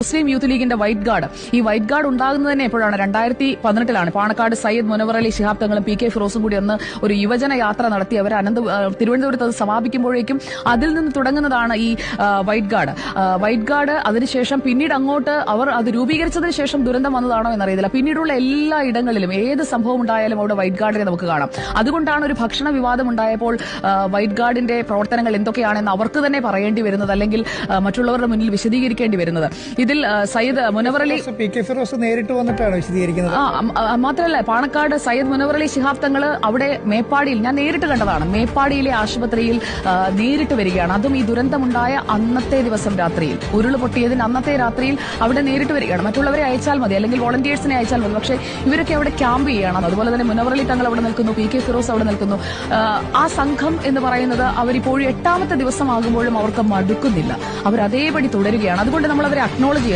മുസ്ലിം youth ലീഗിന്റെ white guard. ഈ white guard ഉണ്ടാകുന്നത് തന്നെ എപ്പോഴാണ്? 2018 പാണക്കാട് സയ്യിദ് മുനവർ അലി ശിഹാബ് തങ്ങളും പി കെ ഫിറോസും കൂടി ഒന്ന് ഒരു യുവജന യാത്ര നടത്തി അവർ തിരുവനന്തപുരത്ത് അത് സമാപിക്കുമ്പോഴേക്കും അതിൽ നിന്ന് തുടങ്ങുന്നതാണ് ഈ വൈറ്റ് ഗാർഡ്. വൈറ്റ് ഗാർഡ് അതിനുശേഷം പിന്നീട് അങ്ങോട്ട് അവർ അത് രൂപീകരിച്ചതിന് ശേഷം ദുരന്തം വന്നതാണോ എന്നറിയില്ല. പിന്നീടുള്ള എല്ലാ ഇടങ്ങളിലും ഏത് സംഭവം ഉണ്ടായാലും അവിടെ വൈറ്റ് ഗാർഡിനെ നമുക്ക് കാണാം. അതുകൊണ്ടാണ് ഒരു ഭക്ഷണ വിവാദം ഉണ്ടായപ്പോൾ വൈറ്റ് ഗാർഡിന്റെ പ്രവർത്തനങ്ങൾ എന്തൊക്കെയാണെന്ന് അവർക്ക് തന്നെ പറയേണ്ടി വരുന്നത്, അല്ലെങ്കിൽ മറ്റുള്ളവരുടെ മുന്നിൽ വിശദീകരിക്കേണ്ടി വരുന്നത്. ഇതിൽ സയ്യിദ് മുനവർ അലി പി കെ ഫിറോസ് നേരിട്ട് വന്നിട്ടാണ് വിശദീകരിക്കുന്നത്. മാത്രമല്ല പാണക്കാട് സയ്യിദ് മുനവർ അലി ശിഹാബ് തങ്ങള് അവിടെ മേപ്പാടിയിൽ, ഞാൻ നേരിട്ട് കണ്ടതാണ്, മേപ്പാടിയിലെ ആശുപത്രിയിൽ നേരിട്ട് വരികയാണ്. അതും ഈ ദുരന്തമുണ്ടായ അന്നത്തെ ദിവസം രാത്രിയിൽ, ഉരുള് പൊട്ടിയതിന് അന്നത്തെ രാത്രിയിൽ അവിടെ നേരിട്ട് വരികയാണ്. മറ്റുള്ളവരെ അയച്ചാൽ മതി, അല്ലെങ്കിൽ വോളണ്ടിയേഴ്സിനെ അയച്ചാൽ മതി. പക്ഷേ ഇവരൊക്കെ അവിടെ ക്യാമ്പ് ചെയ്യണം. അതുപോലെ തന്നെ മുനവർ അലി തങ്ങൾ അവിടെ നിൽക്കുന്നു, പി കെ ഫിറോസ് അവിടെ നിൽക്കുന്നു. ആ സംഘം എന്ന് പറയുന്നത് അവരിപ്പോഴും 8ാമത്തെ ദിവസമാകുമ്പോഴും അവർക്ക് മടുക്കുന്നില്ല, അവർ അതേപടി തുടരുകയാണ്. അതുകൊണ്ട് നമ്മൾ അവരെ അക്നോളജ്